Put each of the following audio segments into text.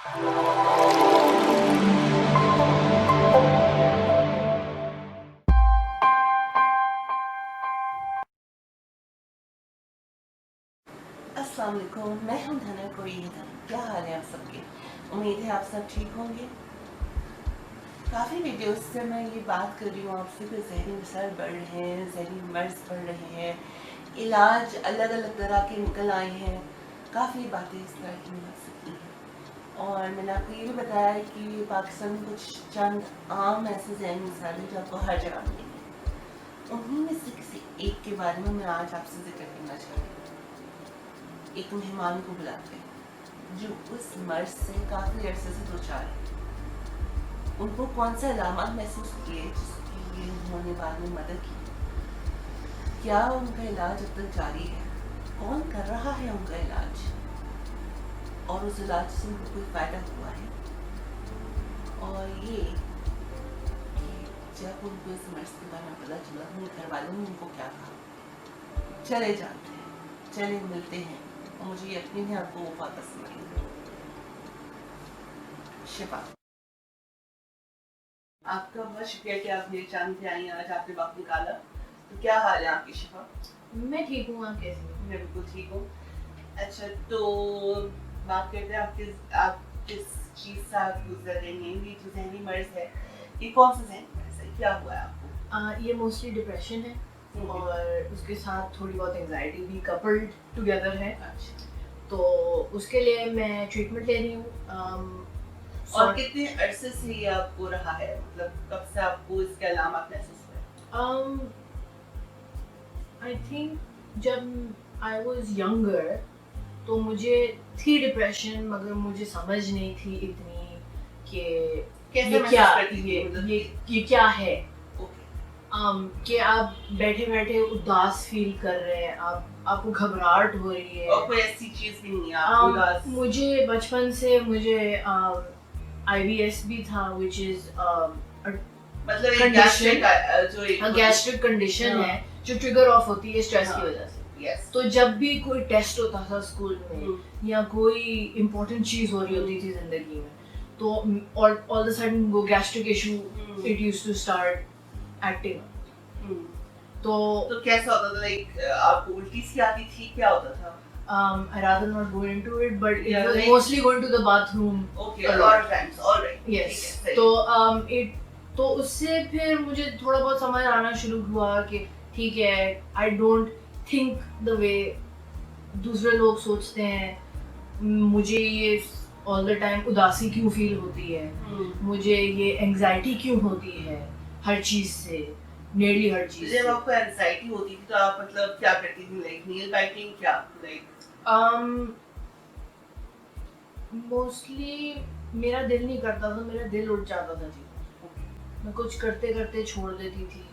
अस्सलाम वालेकुम, मैं हूं धना कोईदा। क्या हाल है आप सबके? उम्मीद है आप सब ठीक होंगे। काफ़ी वीडियोस से मैं ये बात कर रही हूँ आपसे कि जहरी मसाइल बढ़ रहे हैं, जहरी मर्ज बढ़ रहे हैं, इलाज अलग अलग तरह के निकल आए हैं, काफ़ी बातें इस तरह की मिल सकती हैं। और मैंने आपको ये भी बताया है कि पाकिस्तान में कुछ चंद आम ऐसे जहरी मसाइल हैं जो आपको हर जगह मिलेंगे। उन्हीं में से किसी एक के बारे में मैं आज आपसे जिक्र करना चाहती हूँ। एक मेहमान को बुलाते हैं जो उस मर्ज से काफ़ी अरसे से दो चार है। उनको कौन से अलामत महसूस किए जिसके लिए उन्होंने बाद में मदद की? क्या उनका इलाज अब तक जारी है? कौन कर रहा है उनका इलाज? और उस इलाज से उनको कोई फ़ायदा हुआ है? और ये कि जब उनको इस मर्ज के बारे में पता चला उनके घर वालों ने उनको क्या कहा? चले जानते हैं, चले मिलते हैं, और मुझे यकीन है आपको वो बात पसंद आएगी। शिफा, आपका बहुत शुक्रिया कि आप मेरे चैनल पे आई, आज आपने वक्त निकाला। तो क्या हाल है आपकी शिफा? मैं ठीक हूँ, आप कैसे हैं? मैं बिल्कुल ठीक हूँ। अच्छा, तो बात करते हैं आप किस चीज़ से आप गुजर रही हैं? ये जो जहनी मर्ज है, ये कौन सा जहनी मर्ज है? क्या हुआ है आपको? ये मोस्टली डिप्रेशन है और उसके साथ थोड़ी बहुत एंजाइटी भी कपल्ड टुगेदर है। अच्छा, तो उसके लिए मैं ट्रीटमेंट ले रही हूँ। और कितने अरसे से ये आपको रहा है? मतलब कब से आपको इसके अलामत महसूस हुए? आई थिंक जब आई वॉज यंगर तो मुझे थी डिप्रेशन, मगर मुझे समझ नहीं थी इतनी कि कैसे ये महसूस क्या करती थी? मतलब ये क्या है। ओके, कि आप बैठे बैठे उदास फील कर रहे हैं, आपको घबराहट हो रही है। और कोई ऐसी चीज़ भी नहीं है आप उदास? मुझे बचपन से मुझे IBS भी था, विच इज मतलब एक कंडीशन, जो गैस्ट्रिक कंडीशन हाँ। है जो ट्रिगर ऑफ होती है स्ट्रेस की हाँ। वजह से। यस। तो जब भी कोई टेस्ट होता था स्कूल में या कोई इम्पोर्टेंट चीज हो रही होती थी जिंदगी में, तो ऑल द सडन वो gastric issue it used to start acting. तो कैसा होता था? लाइक आपको उल्टी सी आती थी? क्या होता था? I rather not go into it, but it Yeah, was like- mostly going to the bathroom. Okay, a a lot. lot of times. All right. Yes. ठीक है, तो तो उससे फिर मुझे थोड़ा बहुत समझ आना शुरू हुआ कि ठीक है, I don't think the way दूसरे लोग सोचते हैं। मुझे ये all the time उदासी क्यों फील होती है, मुझे ये एंजाइटी क्यों होती है हर चीज से, नेरली हर चीज से। जब आपको एंजाइटी होती थी तो आप मतलब क्या करती थी? लाइक नील बाइटिंग? क्या लाइक? मोस्टली मेरा दिल नहीं करता था, मेरा दिल उठ जाता था जी। मैं कुछ करते करते छोड़ देती थी।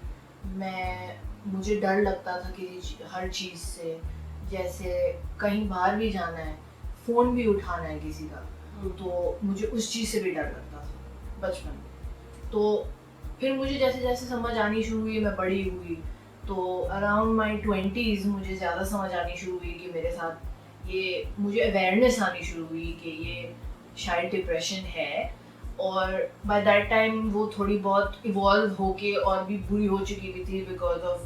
मुझे डर लगता था कि हर चीज़ से, जैसे कहीं बाहर भी जाना है, फ़ोन भी उठाना है किसी का, तो मुझे उस चीज़ से भी डर लगता था बचपन में। तो फिर मुझे जैसे जैसे समझ आनी शुरू हुई, मैं बड़ी हुई, तो अराउंड माई 20s मुझे ज़्यादा समझ आनी शुरू हुई कि मेरे साथ ये, मुझे अवेयरनेस आनी शुरू हुई कि ये शायद डिप्रेशन है। और बाय दैट टाइम वो थोड़ी बहुत इवॉल्व होके और भी बुरी हो चुकी हुई थी बिकॉज ऑफ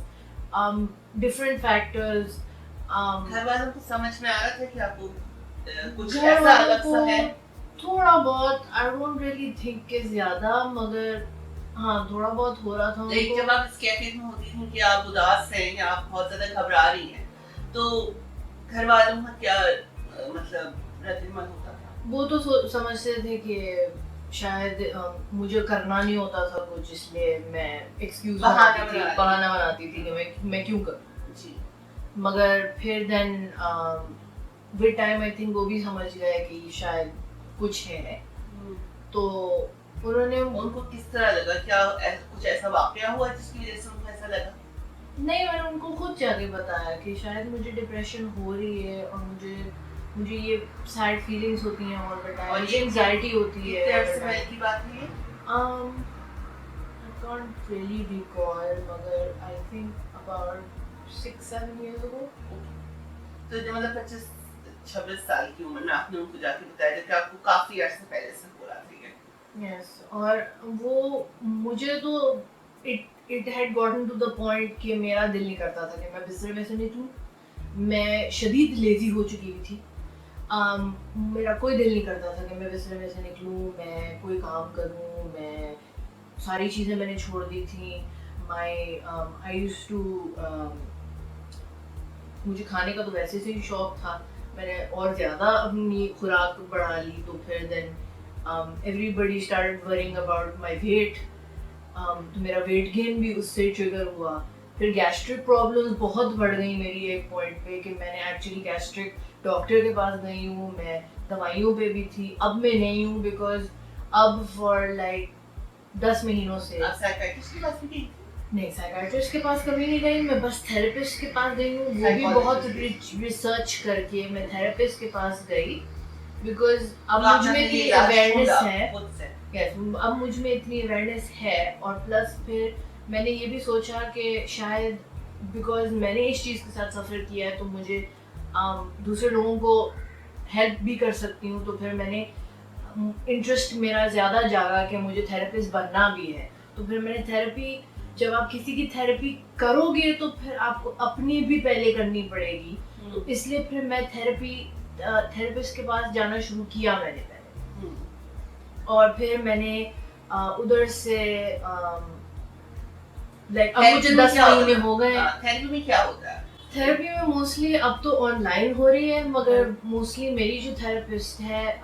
डिफरेंट फैक्टर्स। घर वालों को समझ में आ रहा था कि आपको कुछ ऐसा अलग सा है? थोड़ा बहुत, आई डोंट रियली थिंक कि ज़्यादा, मगर हाँ थोड़ा बहुत हो रहा था। लेकिन जब आप इस कैफियत में होती थी कि आप उदास हैं या आप बहुत ज़्यादा घबरा रही हैं, तो घर वालों का क्या मतलब रद्द-ए-अमल होता था? वो तो समझते थे कि शायद मुझे करना नहीं होता था कुछ, इसलिए मैं एक्सक्यूज बहाना बनाती थी कि मैं क्यों करूं जी। मगर फिर then with time I think वो भी समझ गए कि शायद कुछ है। तो उनको किस तरह लगा? क्या कुछ ऐसा वाकया हुआ जिसकी वजह से उनको ऐसा लगा? नहीं, मैंने उनको खुद जाके बताया कि शायद मुझे डिप्रेशन हो रही है और मुझे ये सैड फीलिंग्स होती हैं ऑल द टाइम, और मुझे एंजाइटी होती है। कितने अरसे पहले की बात है ये? I can't really recall, मगर I think about 6-7 years ago. तो जो मतलब 26 साल की उम्र में आपने उनको जाके बताया था कि आपको काफी अर्से पहले से हो रहा था ये। यस, और वो मुझे तो it had gotten to the point कि मेरा दिल नहीं करता था कि मैं बिस्तर में से निकलूं। मैं शदीद लेजी हो चुकी हुई थी। मेरा कोई दिल नहीं करता था कि मैं बिस्तर में से निकलूं, मैं कोई काम करूं। मैं सारी चीज़ें मैंने छोड़ दी थी। आई यूज्ड टू, मुझे खाने का तो वैसे से ही शौक था, मैंने और ज़्यादा अपनी खुराक बढ़ा ली। तो फिर then everybody started worrying about my weight. तो मेरा वेट गेन भी उससे ट्रिगर हुआ। फिर गैस्ट्रिक प्रॉब्लम्स बहुत बढ़ गई मेरी एक पॉइंट पे कि मैंने एक्चुअली गैस्ट्रिक डॉक्टर के पास गई हूँ, मैं दवाइयों पे भी थी। अब मैं नहीं हूँ बिकॉज अब फॉर लाइक 10 महीनों से आप साइकियाट्रिस्ट के पास भी गई? नहीं, साइकियाट्रिस्ट के पास कभी नहीं गई, मैं बस थेरेपिस्ट के पास गई हूँ। वो भी बहुत रिसर्च करके मैं थेरेपिस्ट के पास गई बिकॉज अब मुझ में इतनी अवेयरनेस है। यस, अब मुझ में इतनी अवेयरनेस है। और प्लस फिर मैंने ये भी सोचा कि शायद बिकॉज मैंने इस चीज़ के साथ सफ़र किया है तो मुझे दूसरे लोगों को हेल्प भी कर सकती हूँ। तो फिर मैंने इंटरेस्ट मेरा ज़्यादा जागा कि मुझे थेरेपिस्ट बनना भी है। तो फिर मैंने थेरेपी, जब आप किसी की थेरेपी करोगे तो फिर आपको अपनी भी पहले करनी पड़ेगी। तो इसलिए फिर मैं थेरेपिस्ट के पास जाना शुरू किया मैंने पहले। और फिर मैंने उधर से लाइक अब मुझे 10 महीने हो गए। थेरेपी में क्या होता है? थेरेपी में मोस्टली अब तो ऑनलाइन हो रही है, मगर मोस्टली मेरी जो थेरेपिस्ट है,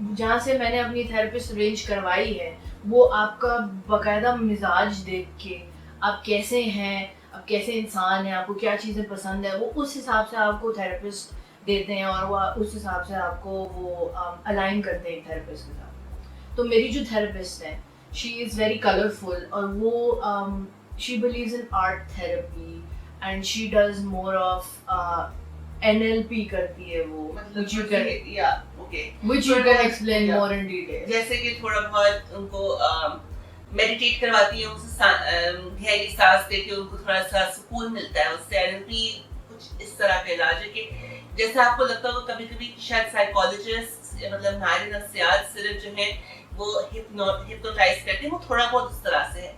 जहाँ से मैंने अपनी थेरेपिस्ट अरेंज करवाई है, वो आपका बाकायदा मिजाज देख के, आप कैसे हैं, आप कैसे इंसान हैं, आपको क्या चीज़ें पसंद है, वो उस हिसाब से आपको थेरेपिस्ट देते हैं और वो उस हिसाब से आपको वो अलाइन करते हैं थेरेपिस्ट के साथ। तो मेरी जो थेरेपिस्ट है, शी इज़ वेरी कलरफुल और वो she believes in art therapy and she does more of NLP करती है वो, which you can explain more in detail। जैसे कि थोड़ा बहुत उनको मेडिटेट करवाती है, उनसे गहरी सांस देके उनको थोड़ा सा सुकून मिलता है उससे। NLP कुछ इस तरह का इलाज है कि जैसे आपको लगता होगा कभी-कभी शायद साइकोलॉजिस्ट मतलब माहिर नफ्सियात सिर्फ जो है वो हिप्नोटाइज करते हैं, वो थोड़ा बहुत उस तरह से है।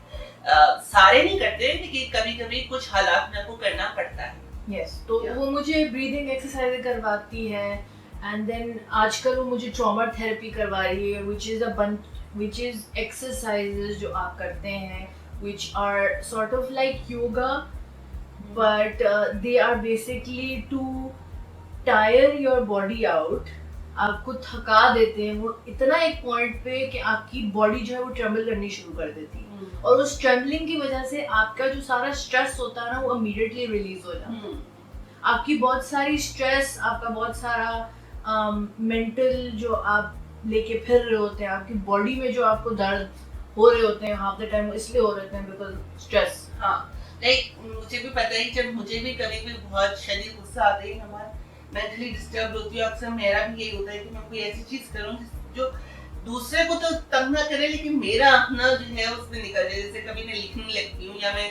सारे नहीं करते लेकिन कभी-कभी कुछ हालात में आपको करना पड़ता है। यस, तो वो मुझे ब्रीदिंग एक्सरसाइज करवाती है एंड देन आजकल वो मुझे ट्रॉमा थेरेपी करवा रही है, which is exercises जो आप करते हैं which are sort of like yoga but they are basically to tire your body out। आपको थका देते हैं वो इतना एक पॉइंट पे कि आपकी बॉडी जो है वो ट्रेम्बल करनी शुरू कर देती है और उस ट्रेम्बलिंग की वजह से आपका जो सारा स्ट्रेस होता है ना वो इमीडिएटली रिलीज हो जाता है। आपकी बहुत सारी स्ट्रेस, आपका बहुत सारा मेंटल जो आप लेके फिर रहे होते हैं, आपकी बॉडी में जो आपको दर्द हो रहे होते हैं हाफ द टाइम इसलिए हो रहे हैं बिकॉज स्ट्रेस। हाँ, लाइक मुझे भी पता है जब मुझे भी कभी भी बहुत शदीद गुस्सा आता है, हमारा मेंटली डिस्टर्ब होती है, अक्सर मेरा भी यही होता है कि मैं कोई ऐसी चीज करूं जो दूसरे को तो तंग ना करे लेकिन मेरा अपना जो है उसमें निकल जाए। जैसे कभी मैं लिखने लगती हूँ या मैं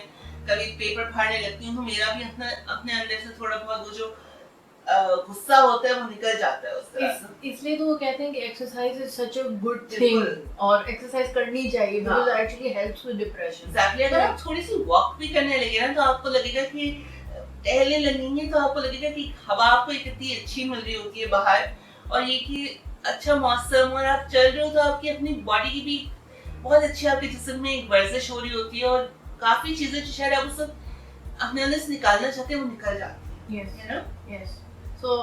कभी पेपर फाड़ने लगती हूँ तो मेरा भी अपने अंदर से थोड़ा बहुत वो जो गुस्सा होता है वो निकल जाता है उस तरह से। इसलिए तो वो कहते हैं कि exercise is such a good thing और एक्सरसाइज करनी चाहिए because it actually helps with depression. Exactly, अगर आप थोड़ी सी वॉक भी करने लगे ना तो आपको लगेगा कि टहलने लगेंगे तो आपको लगेगा कि हवा आपको कितनी अच्छी मिल रही होती है बाहर और ये कि अच्छा मौसम और आप चल रहे हो तो आपकी अपनी बॉडी की भी बहुत अच्छी आपके जिस्म में एक वर्जिश हो रही होती है और काफी चीजें जो शायद आप उस अपने अंदर से निकालना चाहते हैं वो निकल जाती है। Yes, you know? Yes. So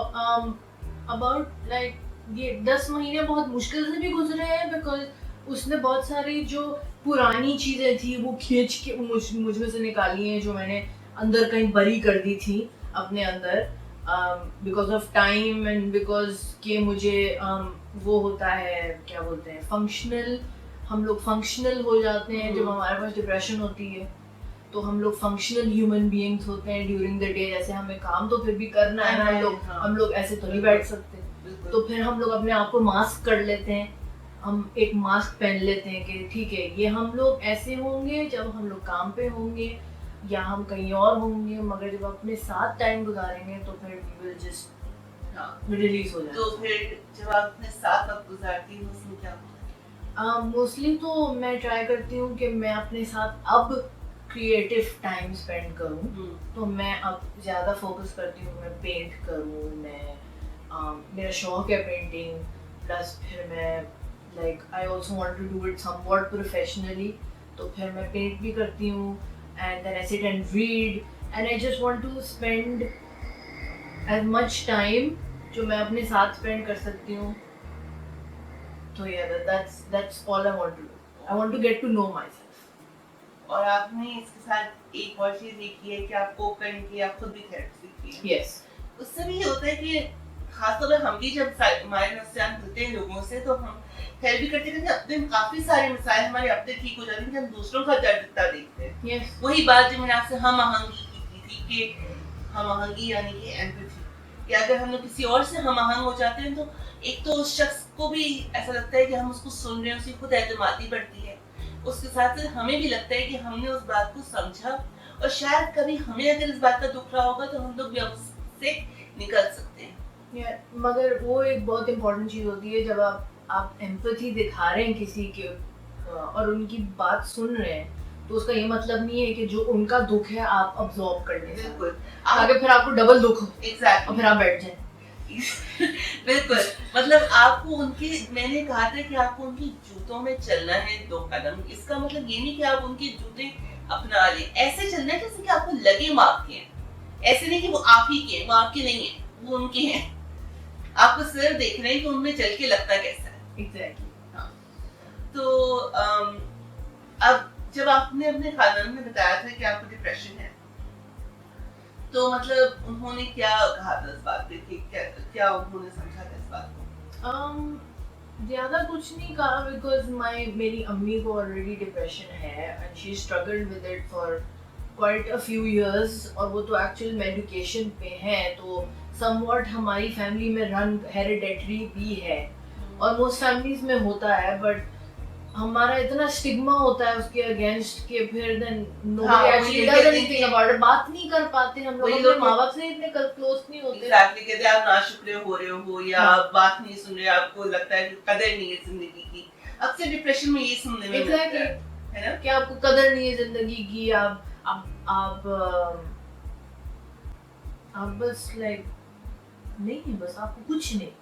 about like ये 10 महीने बहुत मुश्किल से भी गुजरे हैं बिकॉज उसने बहुत सारी जो पुरानी चीजें थी वो खींच के मुझ में से निकाली हैं जो मैंने अंदर कहीं बरी कर दी थी अपने अंदर because of time and because के मुझे वो होता है क्या बोलते हैं फंक्शनल, हम लोग फंक्शनल हो जाते हैं जब हमारे पास डिप्रेशन होती है तो हम लोग फंक्शनल ह्यूमन बीइंग्स होते हैं ड्यूरिंग द डे। जैसे हमें काम तो फिर भी करना है ना, हम लोग ऐसे तो नहीं बैठ सकते तो फिर हम लोग अपने आप को मास्क कर लेते हैं, हम एक मास्क पहन लेते हैं कि ठीक है ये हम लोग ऐसे होंगे जब हम लोग काम पे होंगे या हम कहीं और होंगे, मगर जब अपने साथ टाइम गुजारेंगे तो फिर वी विल जस्ट हाँ रिलीज हो जाए। तो फिर जब आप अपने साथ वक्त गुजारती हो उसमें क्या होता है? मोस्टली तो मैं ट्राई करती हूँ कि मैं अपने साथ अब क्रिएटिव टाइम स्पेंड करूँ। तो मैं अब ज़्यादा फोकस करती हूँ, मैं पेंट करूँ, मेरा शौक है पेंटिंग, प्लस फिर मैं like I also want to do it somewhat professionally, तो फिर मैं पेंट भी करती हूँ and then I sit and read and I just want to spend as much time जो मैं अपने साथ स्पेंड कर सकती हूँ। तो that's all I want to do. I want to get to know myself. और आपने इसके साथ एक और चीज देखी है कि आप कोप करने की आप खुद भी थेरेपी सीखती हैं। Yes. उससे भी ये होता है कि खासतौर पर हम भी जब हमारे नुकसान होते हैं लोगों से तो हम थेरेपी करते करते अपने काफी सारे मसाइल हमारे अपने ठीक हो जाते हैं कि हम दूसरों का दर्द इतना देखते हैं। Yes. वही बात जो मैंने आपसे हम आहंगी की थी कि हम आहंगी यानी कि एम्पैथी, कि अगर हम लोग किसी और से हम आहंग हो जाते हैं तो एक तो उस शख्स को भी ऐसा लगता है कि हम उसको सुन रहे हैं, उसकी खुद एतमादी बढ़ती है, उसके साथ हमें भी लगता है कि हमने उस बात को समझा और शायद कभी हमें अगर इस बात का दुख रहा होगा तो हम लोग भी उससे निकल सकते हैं। मगर वो एक बहुत इम्पोर्टेंट चीज़ होती है जब आप एम्पैथी दिखा रहे हैं किसी के और उनकी बात सुन रहे हैं, तो उसका ये मतलब नहीं है कि जो उनका दुख है आप अब्सॉर्ब कर लें। बिल्कुल, आगे फिर आपको डबल दुख हो। एग्जैक्टली। और फिर आप बैठ जाएं। बिल्कुल, मतलब आपको उनके, मैंने कहा था कि आपको उनके जूतों में चलना है 2 कदम। इसका मतलब ये नहीं कि आप उनके जूते अपना लें, ऐसे चलना है जैसे कि आपको लगे वो आपके हैं, ऐसे नहीं कि वो आप ही के हैं, वो आपके नहीं है, वो उनके हैं। आपको सिर्फ देख रहे हैं कि उनमें चल के लगता कैसा है। एग्जैक्टली। हाँ। तो अब जब आपने अपने खानदान में बताया था कि आपको डिप्रेशन है, तो मतलब उन्होंने क्या कहा था इस बात पे कि क्या उन्होंने समझा था इस बात को? ज़्यादा कुछ नहीं कहा बिकॉज मेरी अम्मी को ऑलरेडी डिप्रेशन है and she struggled with it for quite a few years, और वो तो एक्चुअल मेडिकेशन पे हैं, तो समवॉट हमारी फैमिली में रन हेरिडेटरी भी है और मोस्ट फैमिलीज में होता है, बट हमारा इतना स्टिग्मा होता है उसके अगेंस्ट कि फिर then nobody actually does anything about it, बात नहीं कर पाते हम लोग, अपने माँ-बाप से इतने क्लोज नहीं होते। एग्जैक्टली, कहते हैं आप नाशुक्र हो रहे हो या आप बात नहीं सुन रहे, आपको लगता है कि कदर नहीं है जिंदगी की। अक्सर डिप्रेशन में ये सुनने में मिलता है ना कि आपको कदर नहीं है जिंदगी की, आप बस लाइक नहीं, बस आपको कुछ नहीं।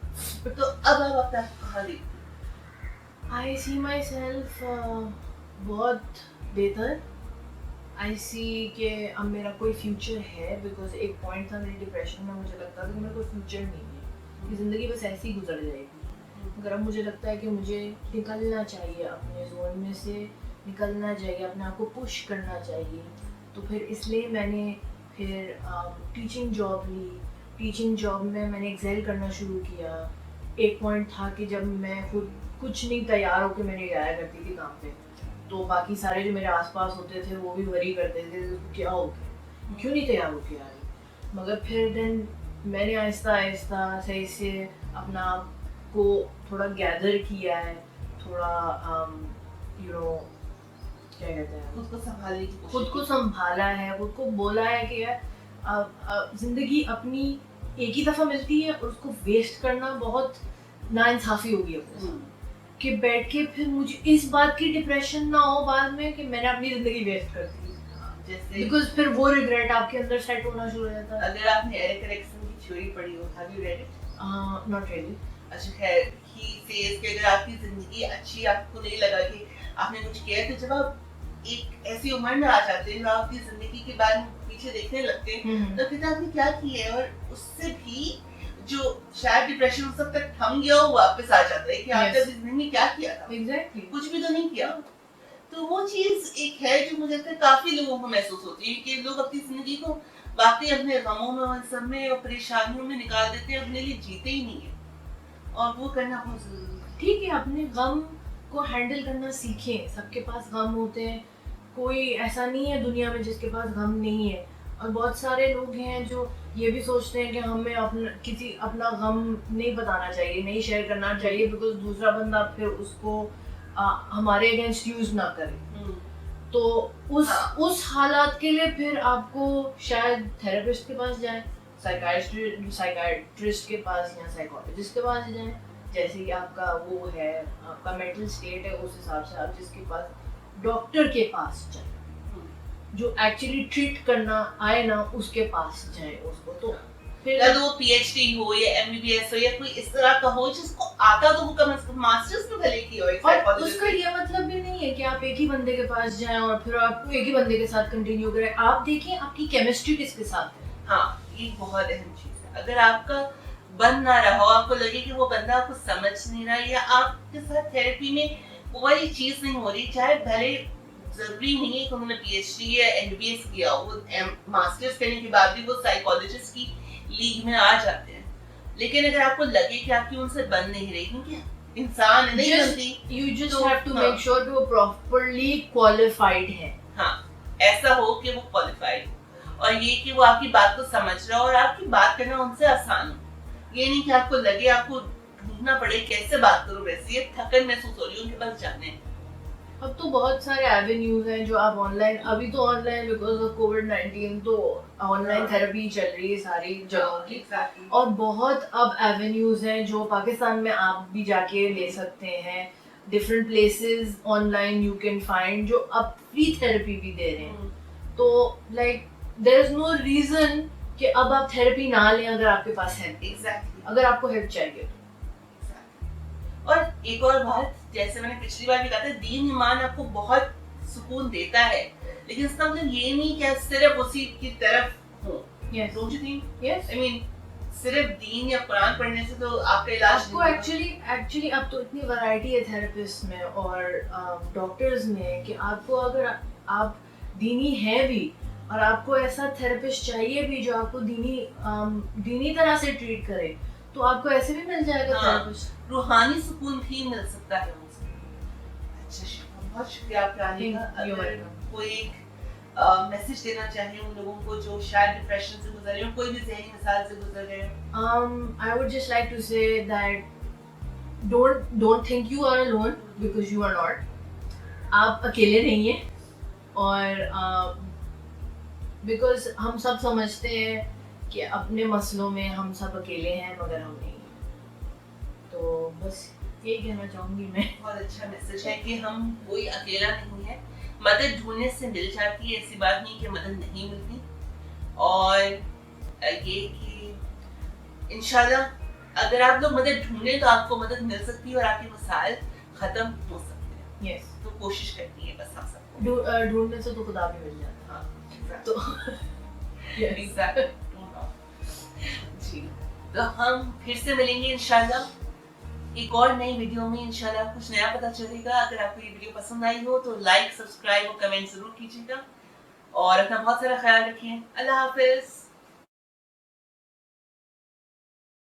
तो अब आप अपना कहाँ देखते हैं? I see myself बहुत बेहतर। I see कि अब मेरा कोई फ्यूचर है, बिकॉज एक पॉइंट था मेरी डिप्रेशन में, मुझे लगता था कि मेरा कोई फ्यूचर नहीं है, कि ज़िंदगी बस ऐसी ही गुजर जाएगी। मगर अब मुझे लगता है कि मुझे निकलना चाहिए अपने जोन में से, निकलना चाहिए, अपने आप को पुश करना चाहिए। तो फिर इसलिए मैंने फिर टीचिंग जॉब ली। टीचिंग जॉब में मैंने एक्सेल करना शुरू किया। एक पॉइंट था कि जब मैं खुद कुछ नहीं तैयार होकर मैंने जाया करती थी काम पे, तो बाकी सारे जो मेरे आसपास होते थे वो भी वरी करते थे क्या हो गया, क्यों नहीं तैयार होके आ रही। मगर फिर देन मैंने आहिस्ता आहिस्ता सही से अपना आप को थोड़ा गैदर किया है, थोड़ा यू नो क्या कहते हैं, खुद को संभालने की खुद को संभाला है, खुद को बोला है कि यार जिंदगी अपनी एक ही दफ़ा मिलती है और उसको वेस्ट करना बहुत नाइंसाफ़ी होगी अपने साथ, कि बैठ के फिर मुझे इस बात की डिप्रेशन ना हो बाद में कि मैंने अपनी ज़िंदगी वेस्ट कर दी, जैसे बिकॉज फिर वो रिग्रेट आपके अंदर सेट होना शुरू हो जाता है। अगर आपने एरिक एरिक्सन की थ्योरी पढ़ी हो, have you read it? Not really. अच्छा खैर, ही सेज कि अगर आपकी जिंदगी अच्छी, आपको नहीं लगा कि आपने कुछ किया, तो जब आप एक ऐसी उम्र में आ जाते हैं जब आप अपनी जिंदगी के बारे में पीछे देखने लगते हैं, तो फिर आपने क्या किया है, और उससे भी जो शायद डिप्रेशन उस तक थम गया हो वापस आ जाता है कि आपने जिंदगी में क्या किया था। एग्जैक्टली, कुछ भी तो नहीं किया। तो वो चीज एक है जो मुझे लगता है काफी लोगों को महसूस होती है कि लोग अपनी जिंदगी को वाकई अपने गमों में और सब में और परेशानियों में निकाल देते हैं, अपने लिए जीते ही नहीं है, और वो करना बहुत जरूरी है। ठीक है, अपने गम को हैंडल करना सीखें। सबके पास गम होते हैं, कोई ऐसा नहीं है दुनिया में जिसके पास गम नहीं है, और बहुत सारे लोग हैं जो ये भी सोचते हैं कि हमें अपना गम नहीं बताना चाहिए, नहीं शेयर करना चाहिए, बिकॉज दूसरा बंदा फिर उसको हमारे अगेंस्ट यूज ना करे। तो उस हालात के लिए फिर आपको शायद थेरेपिस्ट के पास जाएं, साइकाइट्रिस्ट के पास या साइकोलॉजिस्ट के पास जाएं, जैसे कि आपका वो है, आपका मेंटल स्टेट है, उस हिसाब से आप जिसके पास डॉक्टर के पास जाएं, जो एक्चुअली ट्रीट करना आए ना उसके पास जाए उसको। तो फिर या तो वो पीएचडी हो या एमबीबीएस हो या कोई इस तरह का हो जिसको आता तो वो कम से कम मास्टर्स में भले की हो एक और साइकोलॉजिस्ट। उसका ये मतलब भी नहीं है कि आप एक ही बंदे के पास जाएं और फिर आप एक ही बंदे के साथ कंटिन्यू करें। आप देखिए आपकी केमिस्ट्री किसके साथ है। हाँ, ये बहुत अहम चीज है। अगर आपका बन ना रहा हो, आपको लगे कि वो बंदा आपको समझ नहीं रहा या आपके साथ थेरेपी में वो वाली चीज नहीं हो रही, चाहे भले जरूरी नहीं है कि उन्होंने पीएचडी या एमबीबीएस किया हो, वो मास्टर्स करने के बाद भी वो साइकोलॉजिस्ट की लीग में आ जाते हैं, लेकिन अगर आपको लगे कि आपकी उनसे बन नहीं रही, क्योंकि इंसान नहीं बनती, यू जस्ट तो हैव टू हाँ। मेक श्योर कि वो प्रॉपर्ली क्वालिफाइड है। हाँ, ऐसा हो कि वो क्वालिफाइड हो और ये कि वो आपकी बात को समझ रहा हो और आपकी बात करना उनसे आसान हो। ये नहीं कि आपको लगे आपको ढूंढना पड़े कैसे बात करो, वैसे ये थकन महसूस हो रही है उनके पास जाने। अब तो बहुत सारे एवेन्यूज हैं जो आप ऑनलाइन, अभी तो ऑनलाइन बिकॉज ऑफ कोविड-19 तो ऑनलाइन हाँ। थेरेपी चल रही है सारी जगहों की। Exactly. और बहुत अब एवेन्यूज हैं जो पाकिस्तान में आप भी जाके ले सकते हैं। Different places online you can find जो अब फ्री थेरेपी भी दे रहे हैं। तो like there is no reason कि अब आप थेरेपी ना लें अगर आपके पास है, Exactly. अगर आपको हेल्प चाहिए तो। और एक और बात, जैसे मैंने पिछली बार भी कहा था, दीन ईमान आपको बहुत सुकून देता है, लेकिन इसका मतलब ये नहीं कि आप सिर्फ उसी की तरफ हो। Yes Don't you think? Yes I mean, सिर्फ दीन या कुरान पढ़ने से तो आपका इलाज आपको नहीं होगा। एक्चुअली अब तो इतनी वैरायटी है थेरेपिस्ट में और डॉक्टर्स में कि आपको अगर आप दीनी हैं भी और आपको ऐसा थेरेपिस्ट चाहिए भी जो आपको दीनी तरह से ट्रीट करे, तो आपको ऐसे भी मिल जाएगा हाँ। थेरेपिस्ट। रूहानी सुकून भी मिल सकता है उनसे। अच्छा, बहुत शुक्रिया आपके आने का। You're अगर welcome. कोई एक मैसेज देना चाहे उन लोगों को जो शायद डिप्रेशन से गुजर रहे हो, कोई भी ज़हनी मिसाल से गुजर रहे हो। I would just like to say that don't think you are alone because you are not. आप अकेले नहीं हैं और because हम सब समझते हैं कि अपने मसलों में हम सब अकेले हैं मगर हम नहीं हैं। तो बस यही कहना चाहूँगी मैं। बहुत अच्छा मैसेज है कि हम कोई अकेला नहीं है, मदद ढूंढने से मिल जाती है, ऐसी बात नहीं कि मदद नहीं मिलती। और ये कि इंशाल्लाह अगर आप लोग मदद ढूंढें तो आपको मदद मिल सकती है और आपके मसाइल खत्म हो सकते हैं। यस तो कोशिश करनी है बस हम सबको। ढूंढने से तो खुदा भी मिल जाता है। हाँ, तो yes. Exactly. जी, तो हम फिर से मिलेंगे इंशाल्लाह एक और नई वीडियो में। इंशाल्लाह कुछ नया पता चलेगा। अगर आपको ये वीडियो पसंद आई हो तो लाइक, सब्सक्राइब और कमेंट जरूर कीजिएगा और अपना बहुत सारा ख्याल रखिए। अल्लाह हाफिज।